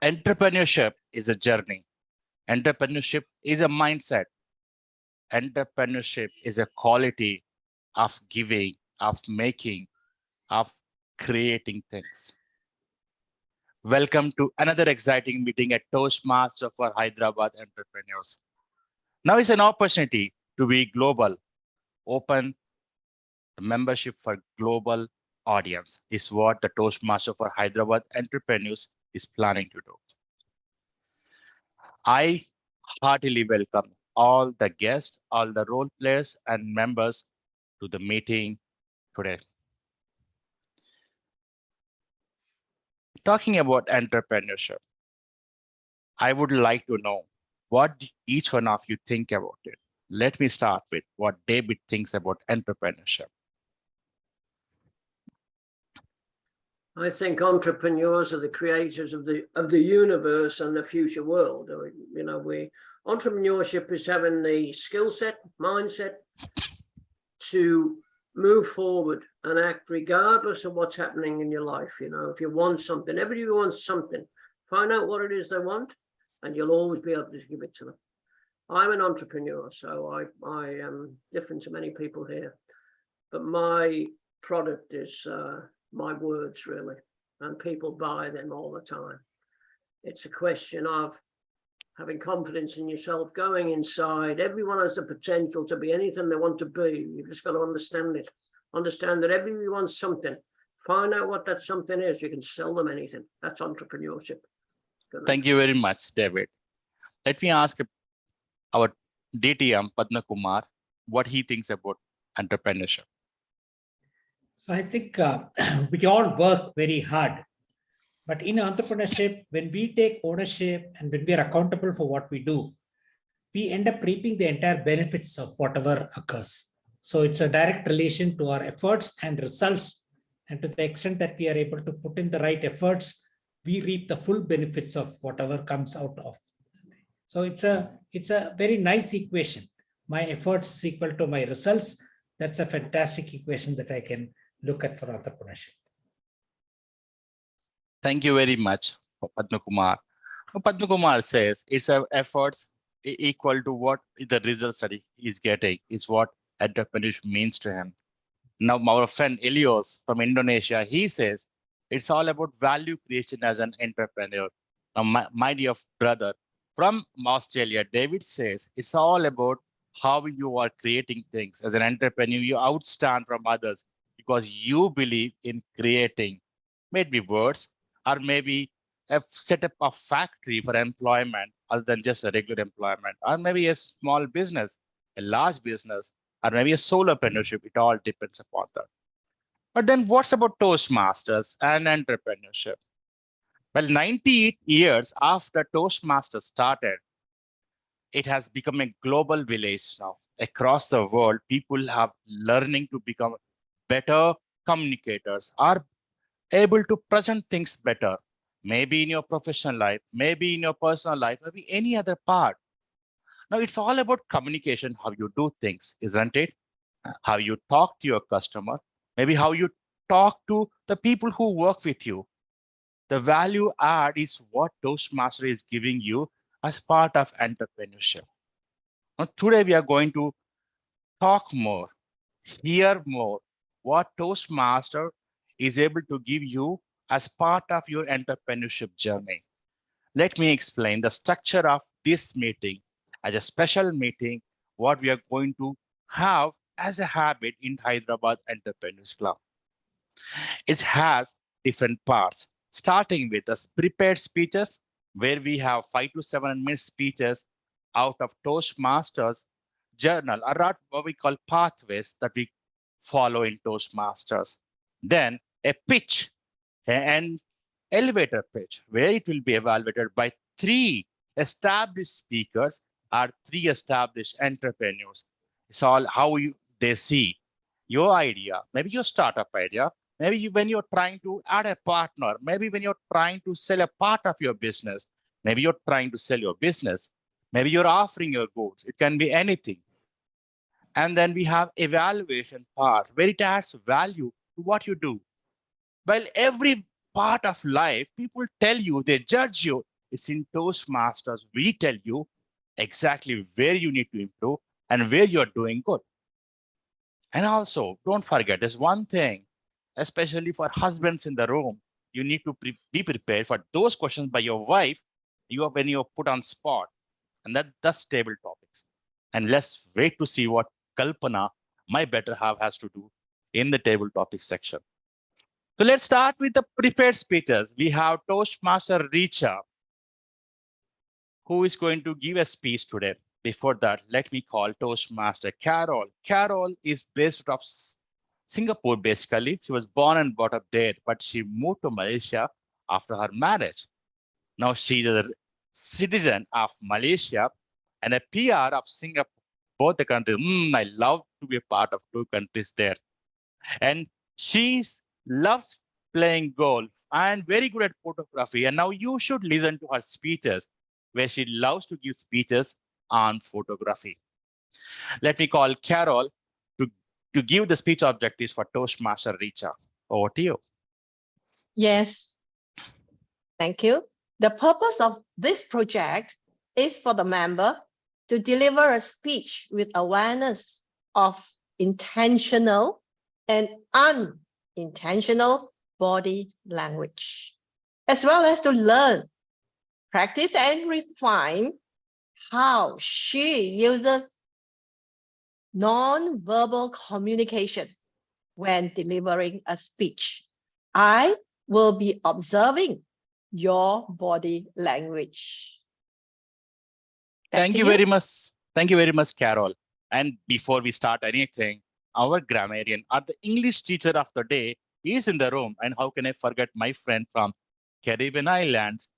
Entrepreneurship is a journey. Entrepreneurship is a mindset. Entrepreneurship is a quality of giving, of making, of creating things. Welcome to another exciting meeting at Toastmasters for Hyderabad entrepreneurs. Now is an opportunity to be global, open the membership for global audience is what the Toastmaster for Hyderabad entrepreneurs is planning to do. I heartily welcome all the guests, all the role players and members to the meeting today. Talking about entrepreneurship, I would like to know what each one of you think about it. Let me start with what David thinks about entrepreneurship. I think entrepreneurs are the creators of the universe and the future world. You know, entrepreneurship is having the skill set, mindset to move forward and act regardless of what's happening in your life. You know, if you want something, everybody wants something. Find out what it is they want, and you'll always be able to give it to them. I'm an entrepreneur, so I am different to many people here, but my product is my words, really, and people buy them all the time. It's a question of having confidence in yourself, going inside. Everyone has the potential to be anything they want to be. You've just got to understand it. Understand that everybody wants something. Find out what that something is. You can sell them anything. That's entrepreneurship. Thank you very much, David. Let me ask our DTM Padma Kumar what he thinks about entrepreneurship. So I think we all work very hard, but in entrepreneurship, when we take ownership and when we are accountable for what we do, we end up reaping the entire benefits of whatever occurs. So it's a direct relation to our efforts and results. And to the extent that we are able to put in the right efforts, we reap the full benefits of whatever comes out of. So it's a very nice equation. My efforts is equal to my results. That's a fantastic equation that I can look at for entrepreneurship. Thank you very much, Padma Kumar. Padma Kumar says it's efforts equal to what the results that he is getting is what entrepreneurship means to him. Now, our friend Elios from Indonesia, he says it's all about value creation as an entrepreneur. Now, my dear brother from Australia, David says it's all about how you are creating things as an entrepreneur. You outstand from others because you believe in creating maybe words or maybe a setup of factory for employment other than just a regular employment, or maybe a small business, a large business, or maybe a solopreneurship. It all depends upon that. But then what's about Toastmasters and entrepreneurship? Well, 98 years after Toastmasters started, it has become a global village now. Across the world, people have learning to become better communicators, are able to present things better, maybe in your professional life, maybe in your personal life, maybe any other part. Now, it's all about communication, how you do things, isn't it? How you talk to your customer, maybe how you talk to the people who work with you. The value add is what Toastmaster is giving you as part of entrepreneurship. Now, today, we are going to talk more, hear more, what Toastmaster is able to give you as part of your entrepreneurship journey. Let me explain the structure of this meeting as a special meeting, what we are going to have as a habit in Hyderabad Entrepreneurs Club. It has different parts, starting with the prepared speeches, where we have 5 to 7 minute speeches out of Toastmasters journal, or what we call pathways that we follow in Toastmasters. Then a pitch, an elevator pitch, where it will be evaluated by 3 established speakers or 3 established entrepreneurs. It's all how they see your idea, maybe your startup idea, maybe when you're trying to add a partner, maybe when you're trying to sell a part of your business, maybe you're trying to sell your business, maybe you're offering your goods. It can be anything. And then we have evaluation part, where it adds value to what you do. While every part of life, people tell you, they judge you It's in Toastmasters. We tell you exactly where you need to improve and where you're doing good. And also, don't forget, there's one thing, especially for husbands in the room, you need to be prepared for those questions by your wife when you're put on spot. And that's table topics. And let's wait to see what Kalpana, my better half, has to do in the table topics section. So let's start with the prepared speeches. We have Toastmaster Richa, who is going to give a speech today. Before that, let me call Toastmaster Carol. Carol is based out of Singapore, basically. She was born and brought up there, but she moved to Malaysia after her marriage. Now she's a citizen of Malaysia and a PR of Singapore, both the countries. I love to be a part of two countries there. And she loves playing golf and very good at photography. And now you should listen to her speeches, where she loves to give speeches on photography. Let me call Carol to give the speech objectives for Toastmaster Richa. Over to you. Yes, thank you. The purpose of this project is for the member to deliver a speech with awareness of intentional and unintentional body language, as well as to learn, practice, and refine how she uses non-verbal communication when delivering a speech. I will be observing your body language. Thank you very much. Thank you very much, Carol. And before we start anything, our grammarian, or the English teacher of the day, is in the room. And how can I forget my friend from Caribbean Islands,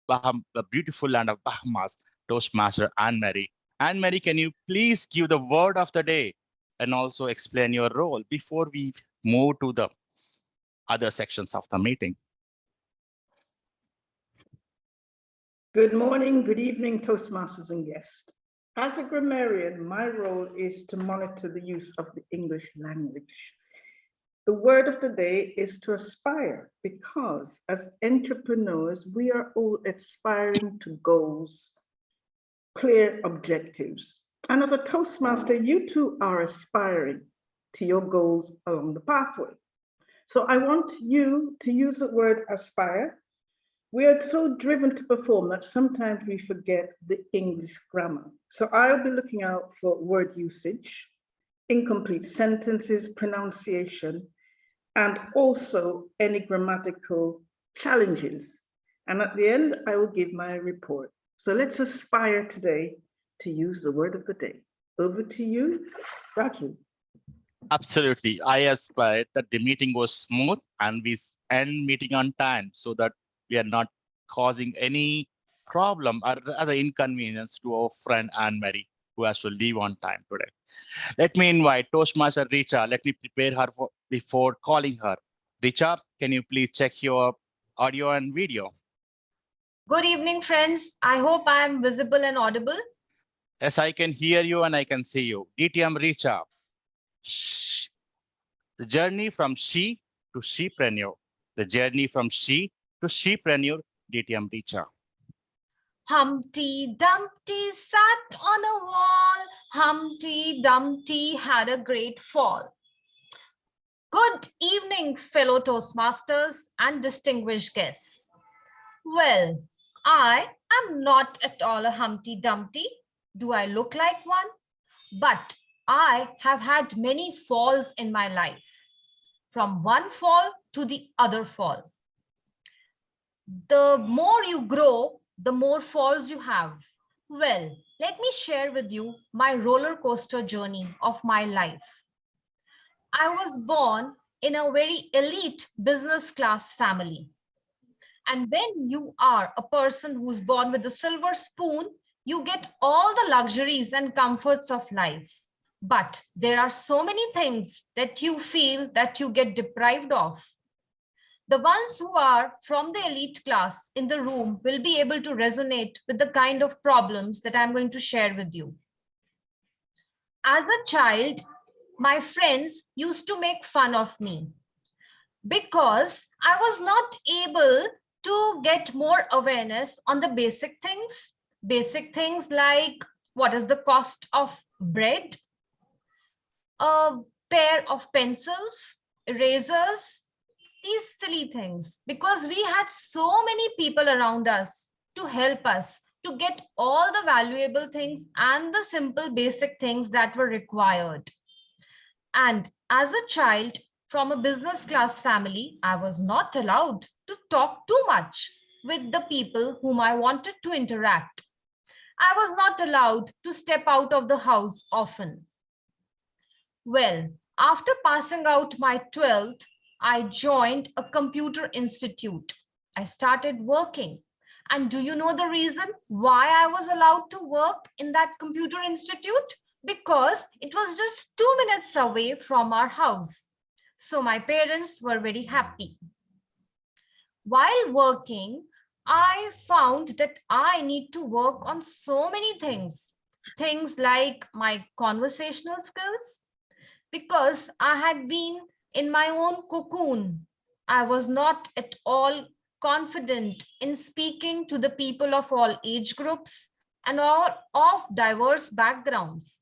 the beautiful land of Bahamas, Toastmaster Anne-Marie. Anne-Marie, can you please give the word of the day and also explain your role before we move to the other sections of the meeting? Good morning, good evening, Toastmasters and guests. As a grammarian, my role is to monitor the use of the English language. The word of the day is to aspire, because as entrepreneurs, we are all aspiring to goals, clear objectives. And as a Toastmaster, you too are aspiring to your goals along the pathway. So I want you to use the word aspire. We are so driven to perform that sometimes we forget the English grammar. So I'll be looking out for word usage, incomplete sentences, pronunciation, and also any grammatical challenges. And at the end, I will give my report. So let's aspire today to use the word of the day. Over to you, Raghu. Absolutely. I aspire that the meeting goes smooth and we end meeting on time so that we are not causing any problem or other inconvenience to our friend Anne-Marie, who has to leave on time today. Let me invite Toastmaster Richa. Let me prepare her before calling her. Richa, can you please check your audio and video? Good evening, friends. I hope I am visible and audible. Yes, I can hear you and I can see you. DTM Richa. The journey from she to shepreneur. The journey from she to shepreneur, DTM Richa. Humpty Dumpty sat on a wall. Humpty Dumpty had a great fall. Good evening, fellow Toastmasters and distinguished guests. Well, I am not at all a Humpty Dumpty. Do I look like one? But I have had many falls in my life, from one fall to the other fall. The more you grow, the more falls you have. Well, let me share with you my roller coaster journey of my life. I was born in a very elite business class family. And when you are a person who's born with a silver spoon, you get all the luxuries and comforts of life. But there are so many things that you feel that you get deprived of. The ones who are from the elite class in the room will be able to resonate with the kind of problems that I'm going to share with you. As a child, my friends used to make fun of me because I was not able to get more awareness on the basic things like what is the cost of bread, a pair of pencils, erasers, these silly things, because we had so many people around us to help us to get all the valuable things and the simple basic things that were required. And as a child from a business class family, I was not allowed to talk too much with the people whom I wanted to interact. I was not allowed to step out of the house often. Well, after passing out my 12th, I joined a computer institute. I started working. And do you know the reason why I was allowed to work in that computer institute? Because it was just 2 minutes away from our house. So my parents were very happy. While working, I found that I need to work on so many things. Things like my conversational skills, because I had been in my own cocoon. I was not at all confident in speaking to the people of all age groups and all of diverse backgrounds.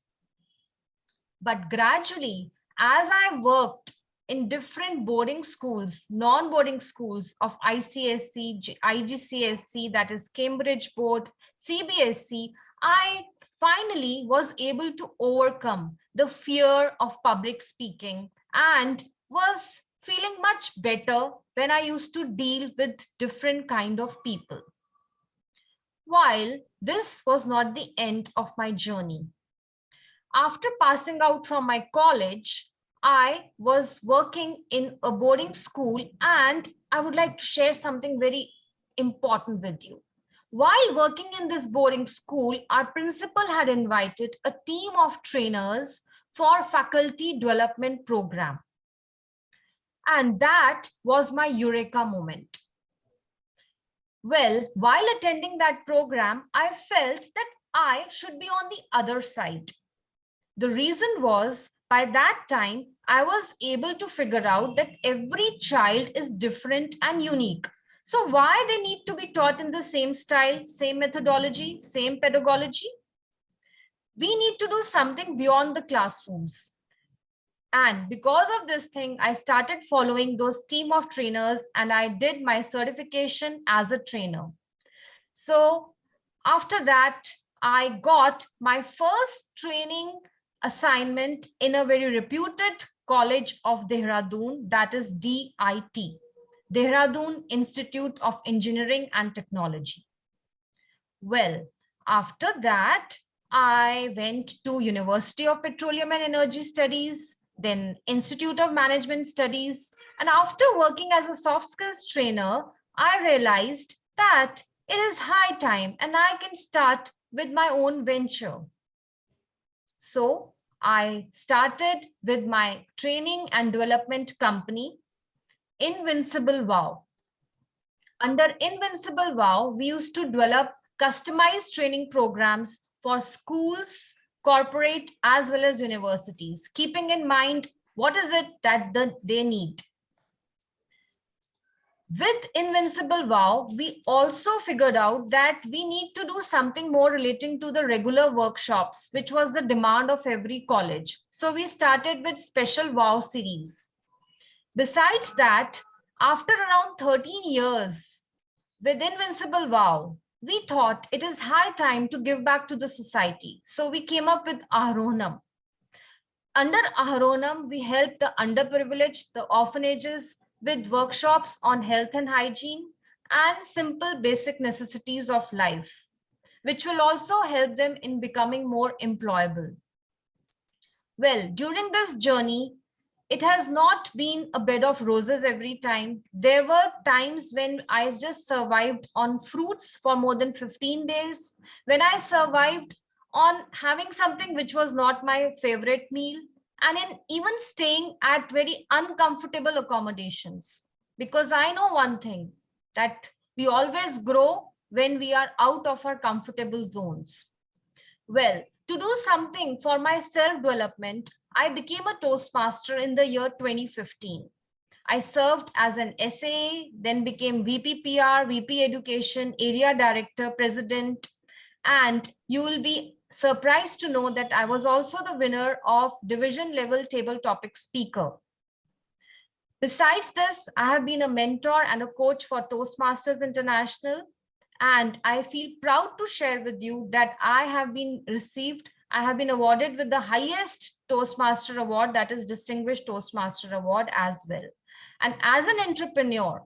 But gradually, as I worked in different boarding schools, non-boarding schools of ICSC, IGCSC, that is Cambridge Board, CBSC, I finally was able to overcome the fear of public speaking and was feeling much better when I used to deal with different kind of people. While this was not the end of my journey. After passing out from my college, I was working in a boarding school, and I would like to share something very important with you. While working in this boarding school, our principal had invited a team of trainers for faculty development program. And that was my eureka moment. Well, while attending that program, I felt that I should be on the other side. The reason was, by that time, I was able to figure out that every child is different and unique. So why they need to be taught in the same style, same methodology, same pedagogy? We need to do something beyond the classrooms. And because of this thing, I started following those team of trainers and I did my certification as a trainer. So after that, I got my first training assignment in a very reputed college of Dehradun, that is DIT, Dehradun Institute of Engineering and Technology. Well, after that, I went to University of Petroleum and Energy Studies, then Institute of Management Studies. And after working as a soft skills trainer, I realized that it is high time and I can start with my own venture. So I started with my training and development company, Invincible Wow. Under Invincible Wow, we used to develop customized training programs for schools, corporate, as well as universities, keeping in mind what is it that they need. With Invincible Wow, we also figured out that we need to do something more relating to the regular workshops, which was the demand of every college. So we started with Special Wow series. Besides that, after around 13 years with Invincible Wow, we thought it is high time to give back to the society. So we came up with Aharonam. Under Aharonam, we helped the underprivileged, the orphanages, with workshops on health and hygiene and simple basic necessities of life, which will also help them in becoming more employable. Well, during this journey, it has not been a bed of roses every time. There were times when I just survived on fruits for more than 15 days, when I survived on having something which was not my favorite meal, and in even staying at very uncomfortable accommodations. Because I know one thing, that we always grow when we are out of our comfortable zones. Well, to do something for my self-development, I became a Toastmaster in the year 2015. I served as an SAA, then became VP PR, VP Education, Area Director, President, and you will be surprised to know that I was also the winner of division level table topic speaker. Besides this, I have been a mentor and a coach for Toastmasters International, and I feel proud to share with you that I have been awarded with the highest Toastmaster award, that is Distinguished Toastmaster Award as well. And as an entrepreneur,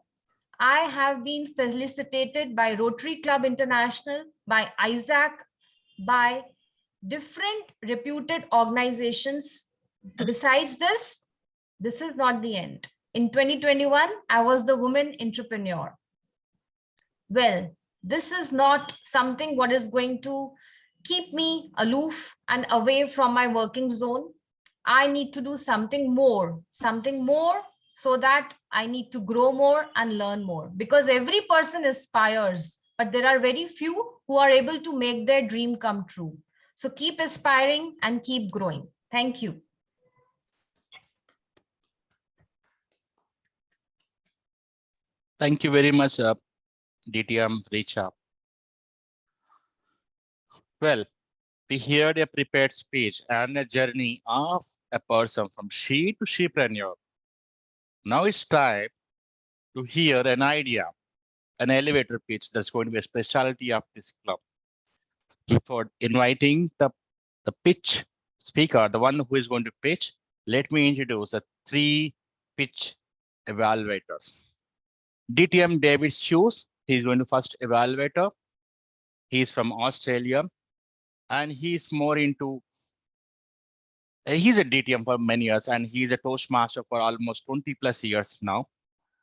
I have been felicitated by Rotary Club International, by ISAC, by different reputed organizations. Besides this is not the end. In 2021, I was the woman entrepreneur. Well, this is not something what is going to keep me aloof and away from my working zone. I need to do something more so that I need to grow more and learn more, because every person aspires, but there are very few who are able to make their dream come true. So keep aspiring and keep growing. Thank you. Thank you very much, DTM Richa. Well, we heard a prepared speech and a journey of a person from she to shepreneur. Now it's time to hear an idea, an elevator pitch that's going to be a specialty of this club. Before inviting the pitch speaker, the one who is going to pitch, let me introduce the 3 pitch evaluators. DTM David Hughes, he's going to first evaluator. He's from Australia, and he's more into, he's a DTM for many years, and he's a Toastmaster for almost 20 plus years now.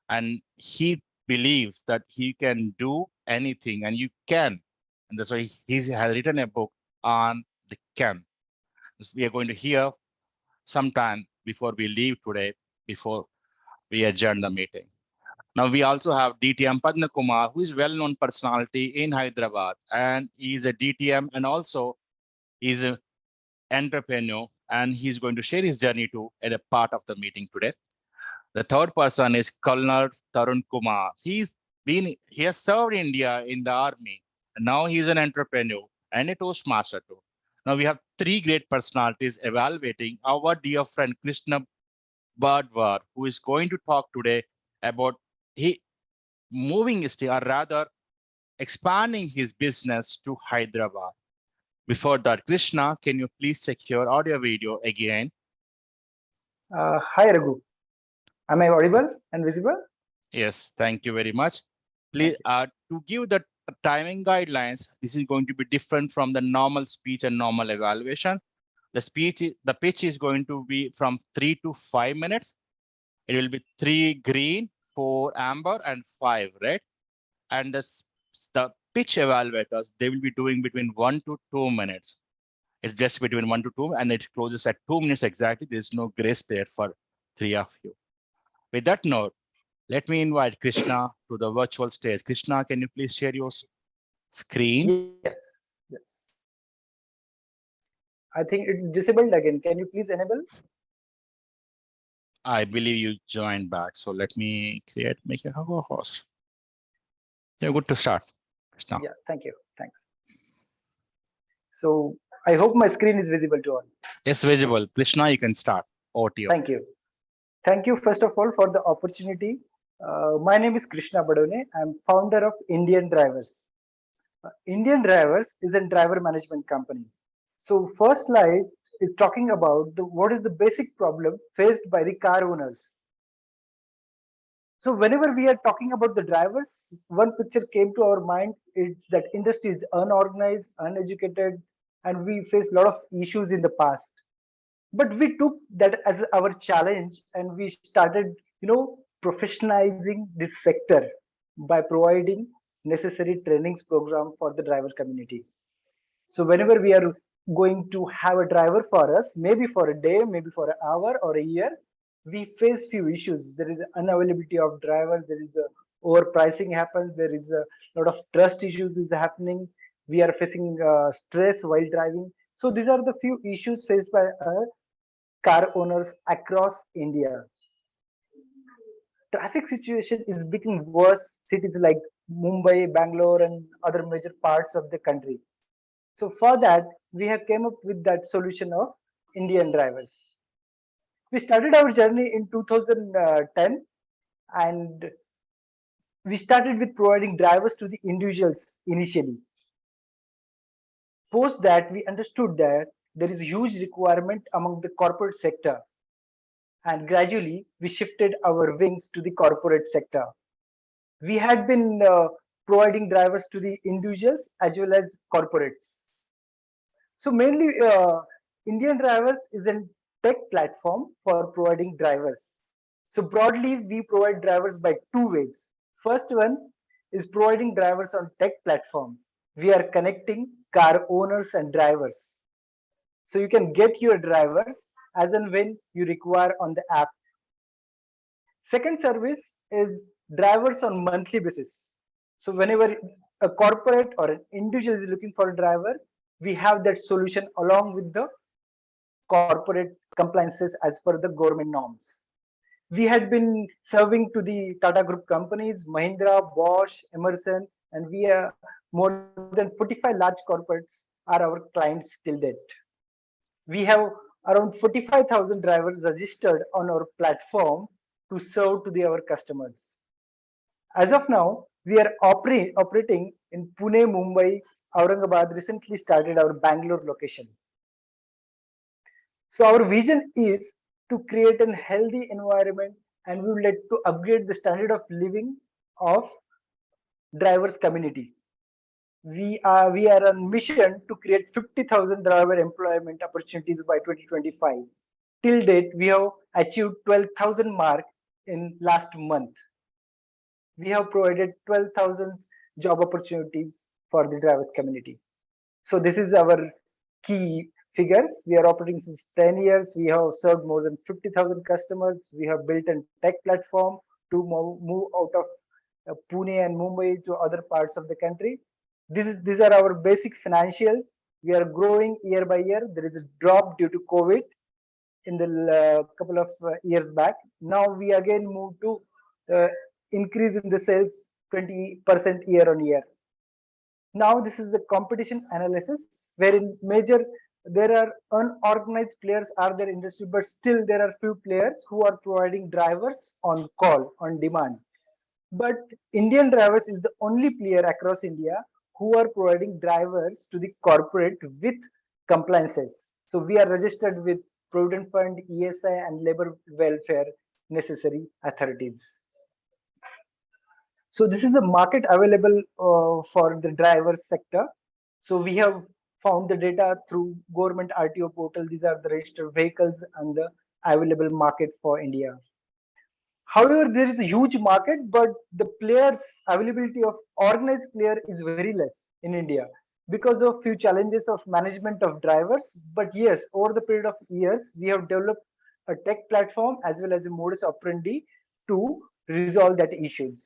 And he believes that he can do anything, and you can. And that's why he has written a book on the can. We are going to hear sometime before we leave today, before we adjourn the meeting. Now we also have DTM Padma Kumar, who is well-known personality in Hyderabad, and he's a DTM and also he's an entrepreneur, and he's going to share his journey too at a part of the meeting today. The third person is Colonel Tarun Kumar. He has served India in the army, and now he's an entrepreneur and a Toastmaster too. Now we have 3 great personalities evaluating our dear friend Krishna, who is going to talk today about or rather expanding his business to Hyderabad. Before that, Krishna, can you please check your audio video again? Hi, Raghu. Am I audible and visible? Yes, thank you very much. Please, to give the timing guidelines, this is going to be different from the normal speech and normal evaluation. The pitch is going to be from 3 to 5 minutes. It will be 3 green, 4 amber, and 5 red. And the pitch evaluators, they will be doing between 1 to 2 minutes. It's just between 1 to 2, and it closes at 2 minutes exactly. There's no grace period for 3 of you. With that note, let me invite Krishna to the virtual stage. Krishna, can you please share your screen? Yes. I think it's disabled again. Can you please enable? I believe you joined back. So let me make you a host. You're good to start, Krishna. Yeah, thank you. Thanks. So I hope my screen is visible to all. Yes, visible. Krishna, you can start. Over to you. Thank you. Thank you, first of all, for the opportunity. My name is Krishna Badone. I'm founder of Indian Drivers. Indian Drivers is a driver management company. So first slide is talking about what is the basic problem faced by the car owners. So whenever we are talking about the drivers, one picture came to our mind is that industry is unorganized, uneducated, and we face a lot of issues in the past. But we took that as our challenge, and we started, professionalizing this sector by providing necessary trainings program for the driver community. So whenever we are going to have a driver for us, maybe for a day, maybe for an hour or a year, we face few issues. There is unavailability of drivers, there is overpricing happens, there is a lot of trust issues is happening, we are facing stress while driving. So these are the few issues faced by car owners across India. traffic situation is becoming worse. Cities like Mumbai, Bangalore, and other major parts of the country. So for that, we have came up with that solution of Indian drivers. We started our journey in 2010, and we started with providing drivers to the individuals initially. Post that, we understood that there is a huge requirement among the corporate sector, and gradually we shifted our wings to the corporate sector. We had been providing drivers to the individuals as well as corporates. So mainly Indian drivers is a tech platform for providing drivers. So broadly, we provide drivers by two ways. First one is providing drivers on tech platform. We are connecting car owners and drivers. So you can get your drivers as and when you require on the app. Second service is drivers on monthly basis. So whenever a corporate or an individual is looking for a driver, we have that solution along with the corporate compliances as per the government norms. We had been serving to the Tata Group companies, Mahindra, Bosch, Emerson, and we are more than 45 large corporates are our clients till date. We have around 45,000 drivers registered on our platform to serve to our customers. As of now, we are operating in Pune, Mumbai, Aurangabad. Recently started our Bangalore location. So our vision is to create a healthy environment, and we would like to upgrade the standard of living of drivers community. We are on mission to create 50,000 driver employment opportunities by 2025. Till date, we have achieved 12,000 mark in last month. We have provided 12,000 job opportunities for the drivers community. So this is our key figures. We are operating since 10 years. We have served more than 50,000 customers. We have built a tech platform to move out of Pune and Mumbai to other parts of the country. These are our basic financials. We are growing year by year. There is a drop due to COVID in the couple of years back. Now we again move to increase in the sales 20% year on year. Now this is the competition analysis, wherein there are unorganized players are there industry, but still there are few players who are providing drivers on call, on demand. But Indian drivers is the only player across India who are providing drivers to the corporate with compliances. So we are registered with Provident Fund, ESI, and labor welfare necessary authorities. So this is a market available for the driver sector. So we have found the data through government RTO portal. These are the registered vehicles and the available market for India. However, there is a huge market, but the players availability of organized player is very less in India because of few challenges of management of drivers. But yes, over the period of years, we have developed a tech platform as well as a modus operandi to resolve that issues.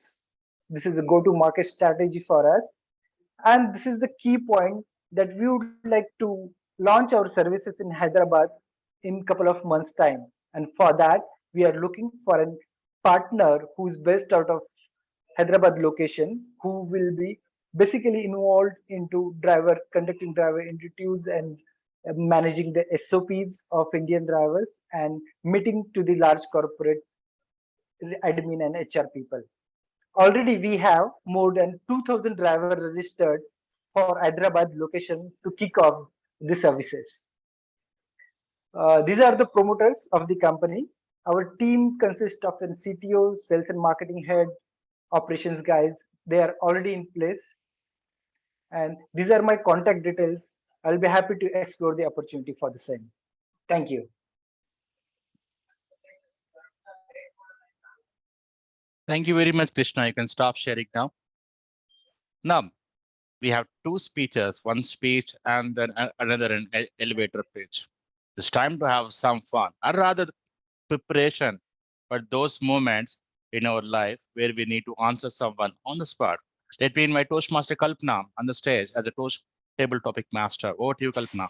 This is a go-to-market strategy for us. And this is the key point that we would like to launch our services in Hyderabad in a couple of months' time. And for that, we are looking for a partner who is based out of Hyderabad location, who will be basically involved into conducting driver interviews and managing the SOPs of Indian drivers and meeting to the large corporate admin and HR people. Already we have more than 2,000 drivers registered for Hyderabad location to kick off the services. These are the promoters of the company. Our team consists of a CTO, sales and marketing head, operations guys. They are already in place. And these are my contact details. I'll be happy to explore the opportunity for the same. Thank you. Thank you very much, Krishna. You can stop sharing now. Now, we have two speeches, one speech and then another an elevator pitch. It's time to have some fun, or rather preparation for those moments in our life where we need to answer someone on the spot. Let me invite Toastmaster Kalpana on the stage as a Toast Table Topic Master. Over to you, Kalpana.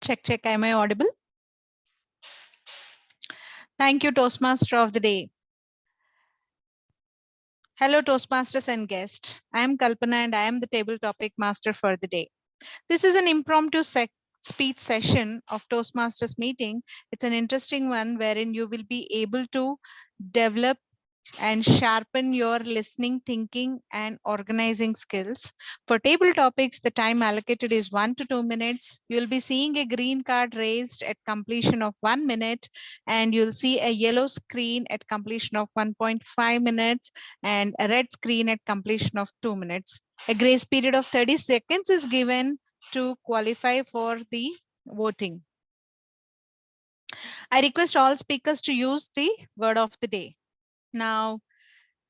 Check. Am I audible? Thank you, Toastmaster of the Day. Hello, Toastmasters and guests. I am Kalpana and I am the table topic master for the day. This is an impromptu speech session of Toastmasters meeting. It's an interesting one wherein you will be able to develop and sharpen your listening, thinking, and organizing skills. For table topics, the time allocated is 1 to 2 minutes. You'll be seeing a green card raised at completion of 1 minute, and you'll see a yellow screen at completion of 1.5 minutes and a red screen at completion of 2 minutes. A grace period of 30 seconds is given to qualify for the voting. I request all speakers to use the word of the day. Now,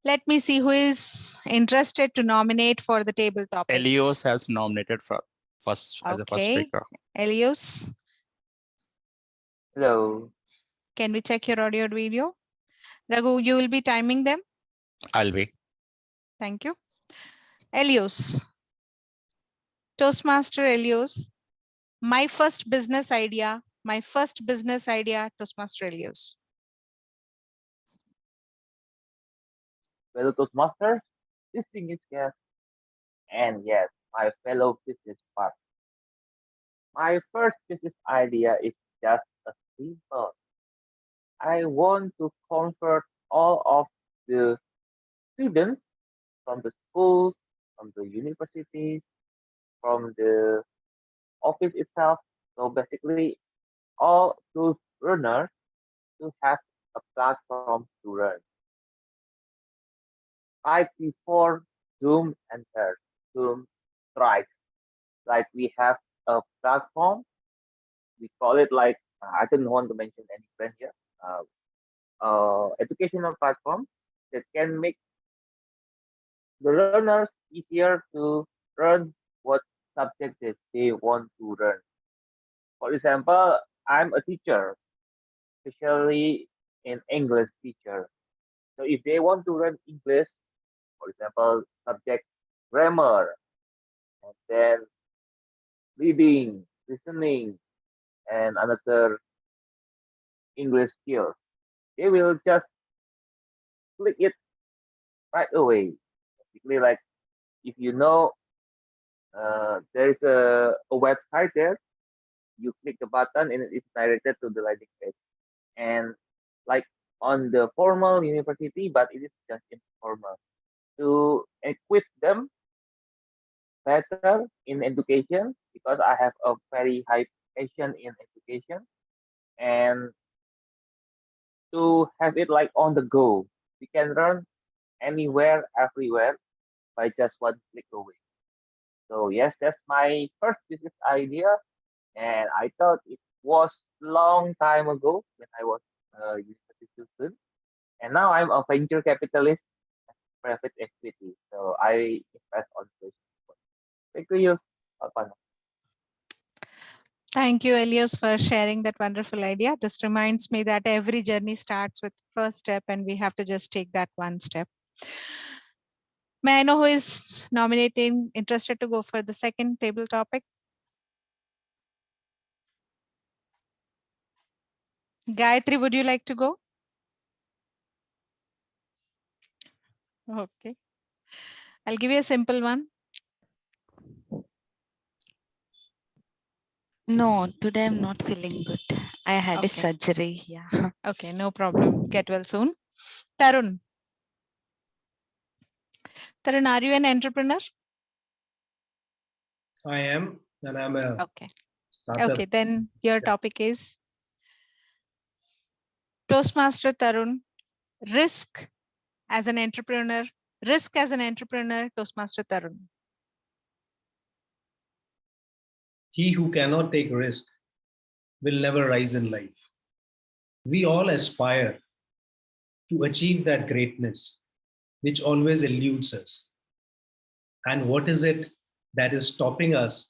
let me see who is interested to nominate for the table topics. Elios has nominated for as the first Okay. speaker. Elios, Hello. can we check your audio and video? Raghu, you will be timing them. I'll be. Thank you. Elios. Toastmaster Elios. My first business idea. Toastmaster Elios. Fellow Toastmasters, distinguished guests, and yes, my fellow business partners. My first business idea is just a simple. I want to convert all of the students from the schools, from the universities, from the office itself. So basically, all those learners to have a platform to learn. I prefer Zoom and Zoom strikes. Like we have a platform, we call it like I don't want to mention any brand here. Educational platform that can make the learners easier to learn what subject that they want to learn. For example, I'm a teacher, especially in English teacher. So if they want to learn English, for example, subject grammar, and then reading, listening, and another English skill, they will just click it right away. Basically, like if you know there's a website there, you click the button and it's directed to the landing page. And like on the formal university, but it is just informal to equip them better in education because I have a very high passion in education and to have it like on the go. We can learn anywhere, everywhere by just one click away. So yes, that's my first business idea, and I thought it was long time ago when I was a university student, and now I'm a venture capitalist, private equity. So I invest on this. Thank you, Kalpana. Thank you, Elios, for sharing that wonderful idea. This reminds me that every journey starts with first step and we have to just take that one step. May I know who is nominating, interested to go for the second table topic? Gayatri, would you like to go? Okay. I'll give you a simple one. No, today I'm not feeling good. I had a Okay. surgery. Yeah. Okay, no problem. Get well soon. Tarun. Tarun, are you an entrepreneur? I am, and I'm a Okay. starter. Okay, then your topic is Toastmaster Tarun, risk as an entrepreneur, Toastmaster Tarun. He who cannot take risk will never rise in life. We all aspire to achieve that greatness which always eludes us. And what is it that is stopping us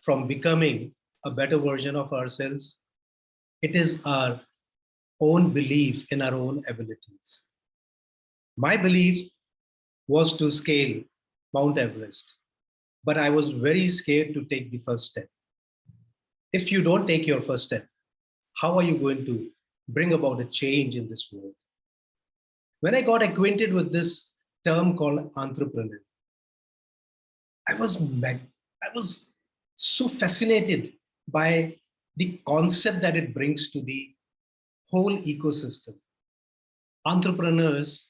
from becoming a better version of ourselves? It is our own belief in our own abilities. My belief was to scale Mount Everest, but I was very scared to take the first step. If you don't take your first step, how are you going to bring about a change in this world. When I got acquainted with this term called entrepreneur, I was so fascinated by the concept that it brings to the whole ecosystem. Entrepreneurs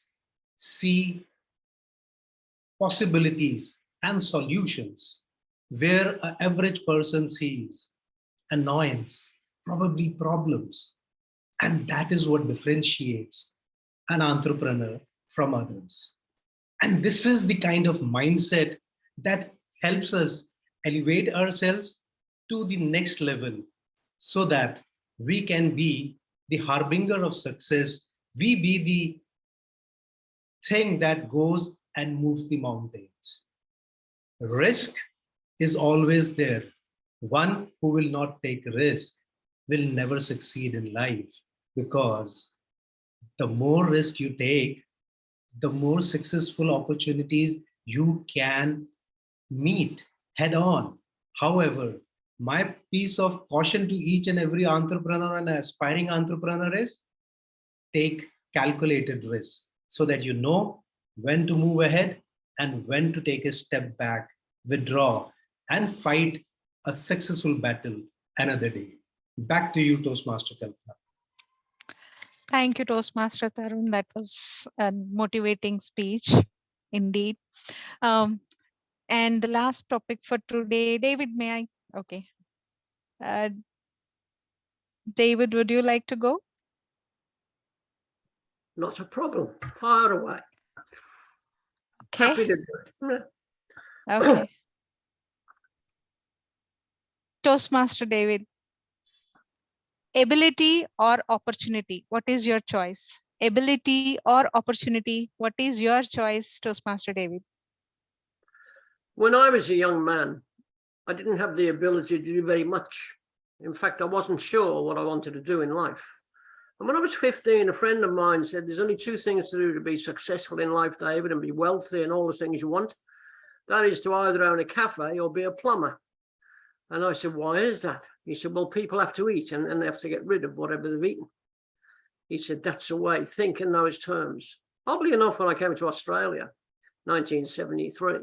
see possibilities and solutions where an average person sees annoyance, probably problems. And that is what differentiates an entrepreneur from others. And this is the kind of mindset that helps us elevate ourselves to the next level so that we can be the harbinger of success. We be the thing that goes and moves the mountains. Risk is always there. One who will not take risk will never succeed in life, because the more risk you take, the more successful opportunities you can meet head on. However, my piece of caution to each and every entrepreneur and aspiring entrepreneur is take calculated risks so that you know when to move ahead and when to take a step back, withdraw, and fight a successful battle another day. Back to you, Toastmaster Kalpana. Thank you, Toastmaster Tarun. That was a motivating speech, indeed. And the last topic for today, David, may I? Okay. David, would you like to go? Not a problem. Fire away. Okay. Happy to do it. Okay. Toastmaster David, ability or opportunity? What is your choice? Ability or opportunity? What is your choice, Toastmaster David? When I was a young man, I didn't have the ability to do very much. In fact, I wasn't sure what I wanted to do in life. And when I was 15, a friend of mine said, there's only two things to do to be successful in life, David, and be wealthy and all the things you want. That is to either own a cafe or be a plumber. And I said, why is that? He said, well, people have to eat and they have to get rid of whatever they've eaten. He said, that's the way, think in those terms. Oddly enough, when I came to Australia, 1973,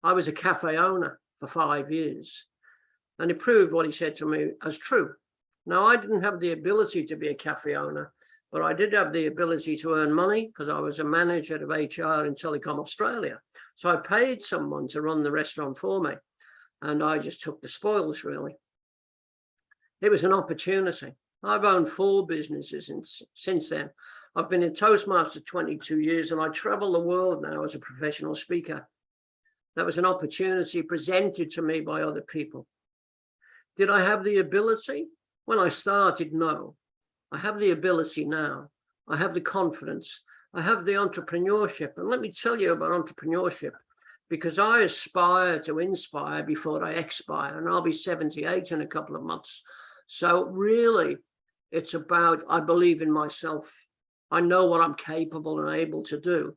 I was a cafe owner for 5 years. And it proved what he said to me as true. Now, I didn't have the ability to be a cafe owner, but I did have the ability to earn money because I was a manager of HR in Telecom Australia. So I paid someone to run the restaurant for me. And I just took the spoils, really. It was an opportunity. I've owned 4 businesses since then. I've been in Toastmaster 22 years and I travel the world now as a professional speaker. That was an opportunity presented to me by other people. Did I have the ability? When I started, no. I have the ability now. I have the confidence. I have the entrepreneurship. And let me tell you about entrepreneurship, because I aspire to inspire before I expire, and I'll be 78 in a couple of months. So really, it's about, I believe in myself. I know what I'm capable and able to do.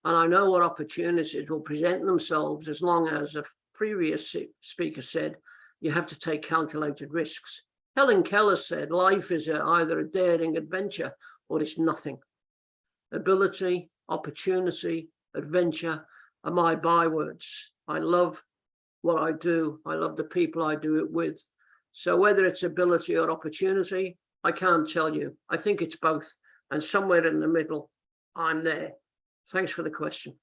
And I know what opportunities will present themselves, as long as a previous speaker said, you have to take calculated risks. Helen Keller said, life is either a daring adventure or it's nothing. Ability, opportunity, adventure are my bywords. I love what I do. I love the people I do it with. So whether it's ability or opportunity, I can't tell you. I think it's both. And somewhere in the middle, I'm there. Thanks for the question.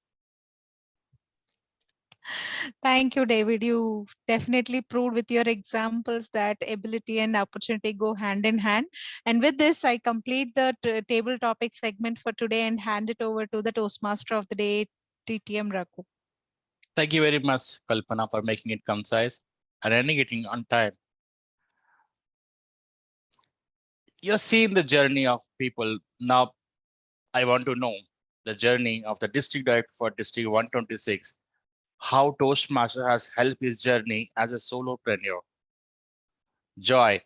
Thank you, David. You definitely proved with your examples that ability and opportunity go hand in hand. And with this, I complete the table topic segment for today and hand it over to the Toastmaster of the day, DTM Raghu. Thank you very much, Kalpana, for making it concise and ending it on time. You're seeing the journey of people. Now, I want to know the journey of the district director for District 126, how Toastmaster has helped his journey as a solopreneur. Joy,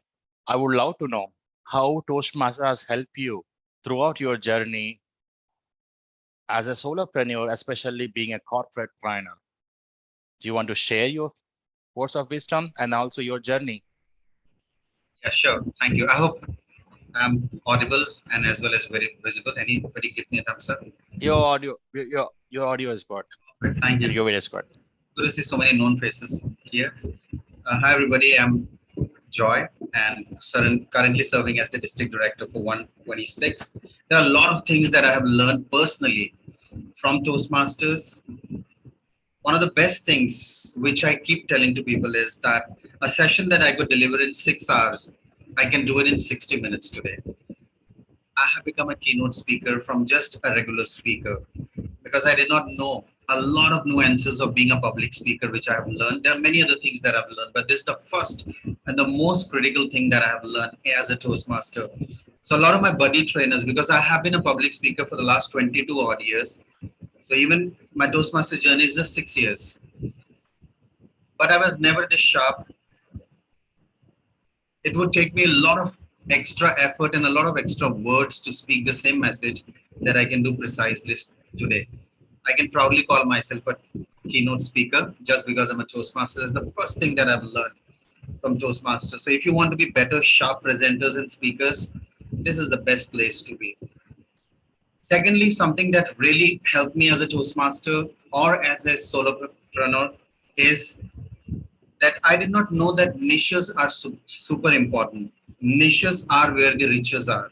I would love to know how Toastmaster has helped you throughout your journey as a solopreneur, especially being a corporate trainer. Do you want to share your words of wisdom and also your journey? Yeah, sure. Thank you. I hope I'm audible and as well as very visible. Anybody give me a thumbs up? Your audio is good. Thank And you. your video is good. Good to see so many known faces here. Hi everybody, I'm Joy and currently serving as the district director for 126. There are a lot of things that I have learned personally from Toastmasters. One of the best things which I keep telling to people is that a session that I could deliver in 6 hours, I can do it in 60 minutes today. I have become a keynote speaker from just a regular speaker because I did not know a lot of nuances of being a public speaker, which I have learned. There are many other things that I've learned, but this is the first and the most critical thing that I have learned as a Toastmaster. So a lot of my buddy trainers, because I have been a public speaker for the last 22 odd years. So even my Toastmaster journey is just 6 years. But I was never this sharp. It would take me a lot of extra effort and a lot of extra words to speak the same message that I can do precisely today. I can proudly call myself a keynote speaker just because I'm a Toastmaster. That's the first thing that I've learned from Toastmasters. So if you want to be better, sharp presenters and speakers, this is the best place to be. Secondly, something that really helped me as a Toastmaster or as a solopreneur is that I did not know that niches are super important. Niches are where the riches are.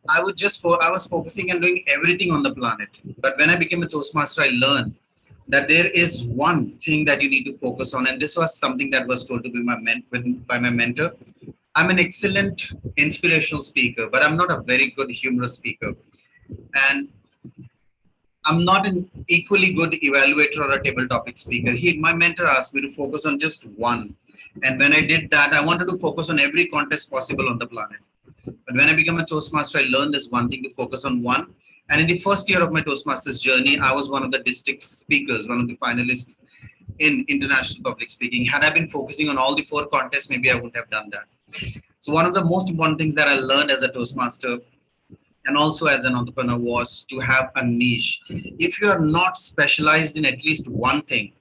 I was focusing on doing everything on the planet. But when I became a Toastmaster, I learned that there is one thing that you need to focus on. And this was something that was told to be by my mentor. I'm an excellent inspirational speaker, but I'm not a very good humorous speaker. And I'm not an equally good evaluator or a table topic speaker. My mentor asked me to focus on just one. And when I did that, I wanted to focus on every contest possible on the planet. But when I became a Toastmaster, I learned this one thing, to focus on one. And in the first year of my Toastmasters journey, I was one of the district speakers, one of the finalists in international public speaking. Had I been focusing on all the 4 contests, maybe I wouldn't have done that. So one of the most important things that I learned as a Toastmaster and also as an entrepreneur was to have a niche. If you are not specialized in at least one thing,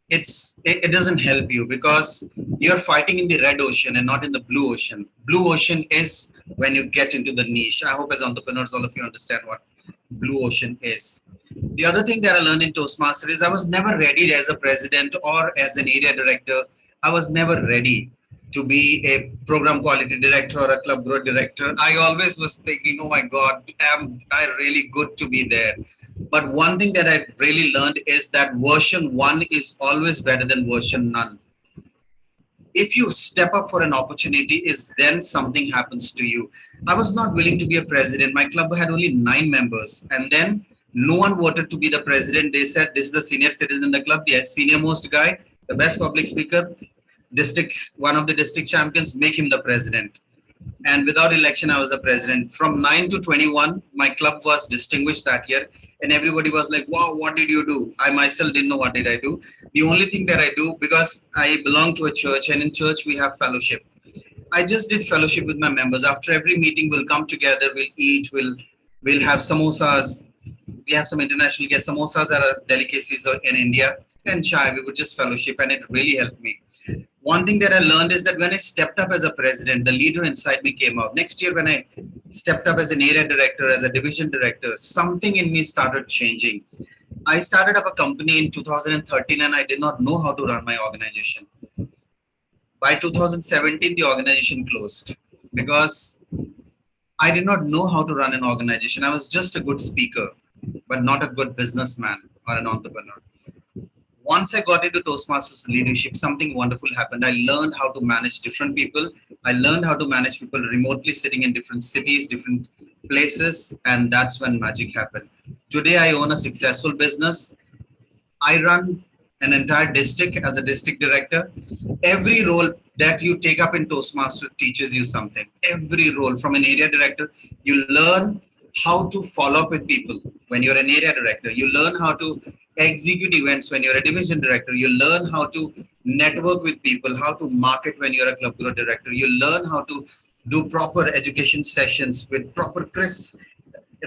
it doesn't help you because you're fighting in the red ocean and not in the blue ocean. Blue ocean is when you get into the niche. I hope as entrepreneurs, all of you understand what blue ocean is. The other thing that I learned in Toastmaster is I was never ready as a president or as an area director. I was never ready to be a program quality director or a club growth director. I always was thinking, oh my God, am I really good to be there? But one thing that I really learned is that version 1 is always better than version none. If you step up for an opportunity, is then something happens to you. I was not willing to be a president. My club had only 9 members. And then no one voted to be the president. They said, this is the senior citizen in the club, the senior most guy, the best public speaker, one of the district champions, make him the president. And without election, I was the president. From 9 to 21, my club was distinguished that year. And everybody was like, wow, what did you do? I myself didn't know what did I do. The only thing that I do, because I belong to a church, and in church we have fellowship. I just did fellowship with my members. After every meeting, we'll come together, we'll eat, we'll have samosas. We have some international guests. Samosas are delicacies in India, and chai. We would just fellowship, and it really helped me. One thing that I learned is that when I stepped up as a president, the leader inside me came out. Next year, when I stepped up as an area director, as a division director, something in me started changing. I started up a company in 2013 and I did not know how to run my organization. By 2017, the organization closed because I did not know how to run an organization. I was just a good speaker, but not a good businessman or an entrepreneur. Once I got into Toastmasters leadership, something wonderful happened. I learned how to manage different people. I learned how to manage people remotely sitting in different cities, different places, and that's when magic happened. Today, I own a successful business. I run an entire district as a district director. Every role that you take up in Toastmaster teaches you something. Every role, from an area director, you learn how to follow up with people when you're an area director. You learn how to execute events when you're a division director. You learn how to network with people, how to market when you're a club growth director. You learn how to do proper education sessions with proper Chris,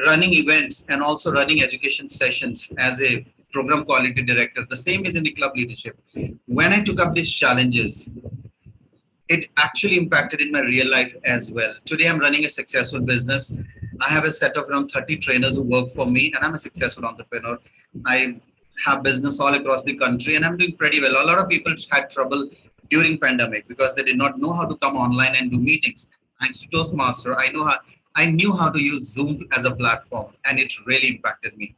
running events and also running education sessions as a program quality director. The same is in the club leadership. When I took up these challenges, it actually impacted in my real life as well. Today, I'm running a successful business. I have a set of around 30 trainers who work for me, and I'm a successful entrepreneur. I have business all across the country, and I'm doing pretty well. A lot of people had trouble during pandemic because they did not know how to come online and do meetings. Thanks to Toastmaster, I knew how to use Zoom as a platform, and it really impacted me.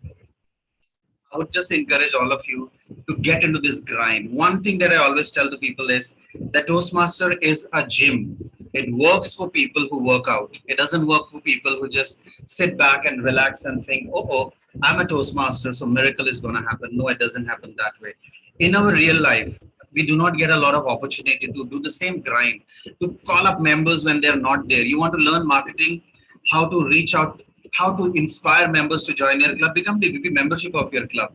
I would just encourage all of you to get into this grind. One thing that I always tell the people is that Toastmaster is a gym. It works for people who work out. It doesn't work for people who just sit back and relax and think, oh, I'm a Toastmaster, so miracle is going to happen. No, it doesn't happen that way. In our real life, we do not get a lot of opportunity to do the same grind, to call up members when they're not there. You want to learn marketing, how to reach out, how to inspire members to join your club, become the VP membership of your club.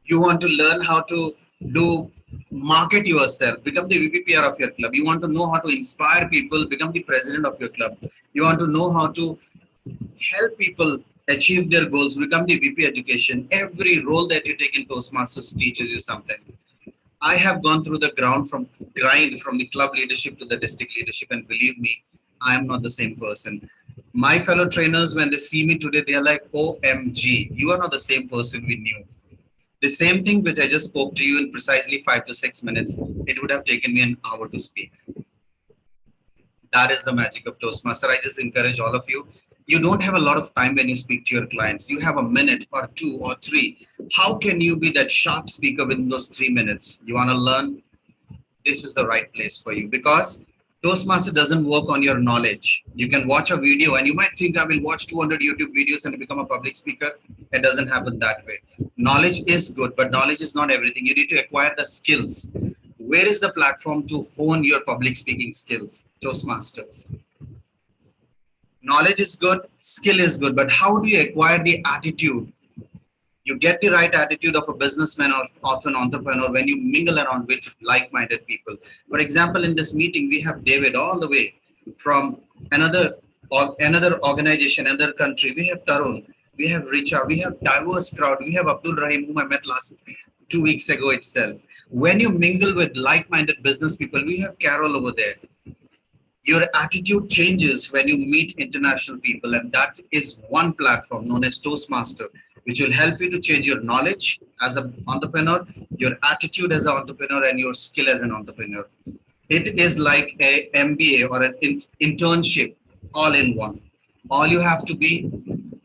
You want to learn how to do market yourself, become the VPPR of your club. You want to know how to inspire people, become the president of your club. You want to know how to help people achieve their goals, become the VP education. Every role that you take in Toastmasters teaches you something. I have gone through the grind from the club leadership to the district leadership, and believe me, I am not the same person. My fellow trainers, when they see me today, they are like, OMG, you are not the same person we knew. The same thing which I just spoke to you in precisely 5 to 6 minutes, it would have taken me an hour to speak. That is the magic of Toastmaster. I just encourage all of you. You don't have a lot of time when you speak to your clients. You have a minute or 2 or 3. How can you be that sharp speaker within those 3 minutes? You want to learn? This is the right place for you, because Toastmaster doesn't work on your knowledge. You can watch a video and you might think I will watch 200 YouTube videos and become a public speaker. It doesn't happen that way. Knowledge is good, but knowledge is not everything. You need to acquire the skills. Where is the platform to hone your public speaking skills? Toastmasters. Knowledge is good, skill is good, but how do you acquire the attitude? You get the right attitude of a businessman or of an entrepreneur when you mingle around with like-minded people. For example, in this meeting, we have David all the way from another organization, another country. We have Tarun, we have Richa, we have diverse crowd. We have Abdul Rahim, whom I met last 2 weeks ago itself. When you mingle with like-minded business people, we have Carol over there. Your attitude changes when you meet international people, and that is one platform known as Toastmaster, which will help you to change your knowledge as an entrepreneur, your attitude as an entrepreneur, and your skill as an entrepreneur. It is like a MBA or an internship all in one. All you have to be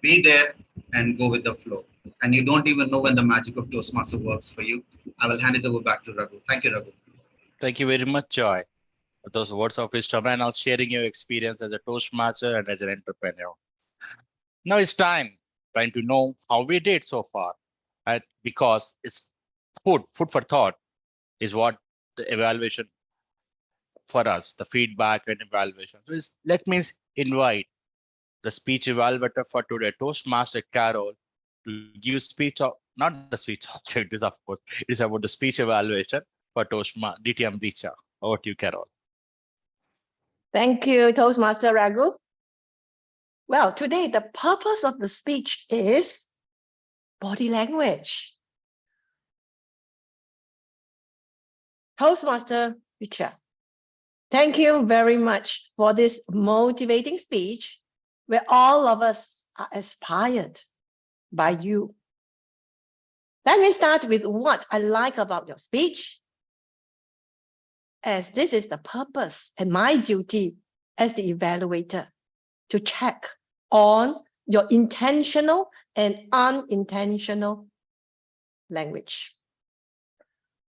there and go with the flow. And you don't even know when the magic of Toastmaster works for you. I will hand it over back to Raghu. Thank you, Raghu. Thank you very much, Joy, for those words of wisdom and also sharing your experience as a Toastmaster and as an entrepreneur. Now it's time to know how we did so far, right? Because it's food for thought is what the evaluation for us, the feedback and evaluation. So let me invite the speech evaluator for today, Toastmaster Carol, to give speech of, not the speech object, this of course, it is about the speech evaluation for Toastmaster DTM Richa. Over to you, Carol. Thank you, Toastmaster Raghu. Well, today the purpose of the speech is body language. Toastmaster Richa, thank you very much for this motivating speech where all of us are inspired by you. Let me start with what I like about your speech, as this is the purpose and my duty as the evaluator to check on your intentional and unintentional language.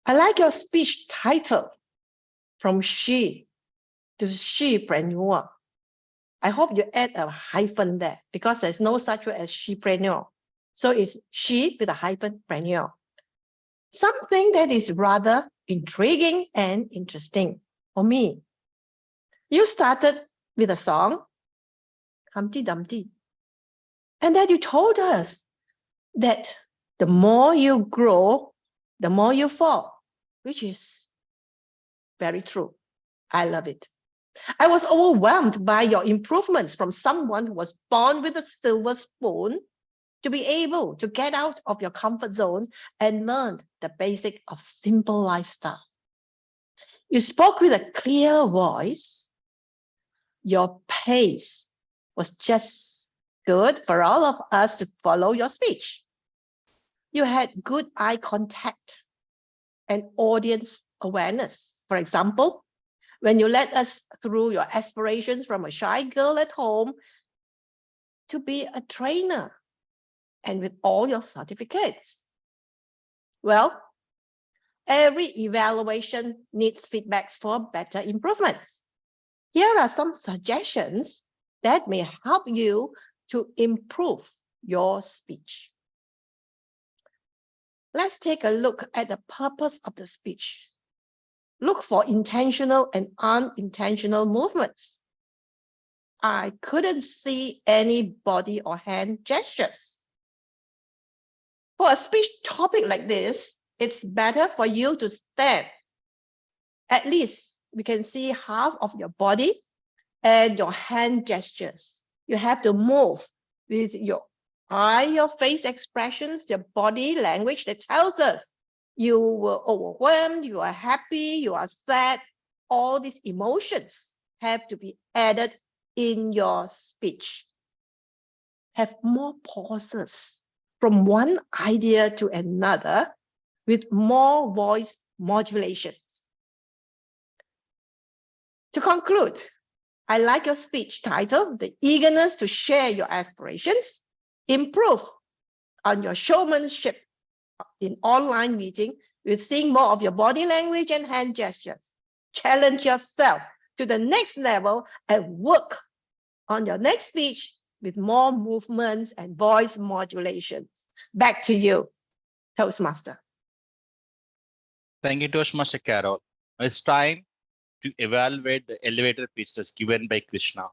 I like your speech title, From She to Shepreneur. I hope you add a hyphen there because there's no such word as shepreneur. So it's she with a hyphen preneur. Something that is rather intriguing and interesting for me. You started with a song, Humpty Dumpty. And then you told us that the more you grow, the more you fall, which is very true. I love it. I was overwhelmed by your improvements from someone who was born with a silver spoon to be able to get out of your comfort zone and learn the basic of simple lifestyle. You spoke with a clear voice. Your pace was just good for all of us to follow your speech. You had good eye contact and audience awareness. For example, when you led us through your aspirations from a shy girl at home to be a trainer and with all your certificates. Well, every evaluation needs feedbacks for better improvements. Here are some suggestions that may help you to improve your speech. Let's take a look at the purpose of the speech. Look for intentional and unintentional movements. I couldn't see any body or hand gestures. For a speech topic like this, it's better for you to stand. At least we can see half of your body and your hand gestures. You have to move with your eye, your face expressions, your body language that tells us you were overwhelmed, you are happy, you are sad. All these emotions have to be added in your speech. Have more pauses from one idea to another with more voice modulations. To conclude, I like your speech title, The Eagerness to Share Your Aspirations. Improve on your showmanship in online meeting with seeing more of your body language and hand gestures. Challenge yourself to the next level and work on your next speech with more movements and voice modulations. Back to you, Toastmaster. Thank you, Toastmaster Carol. It's time to evaluate the elevator pitches given by Krishna.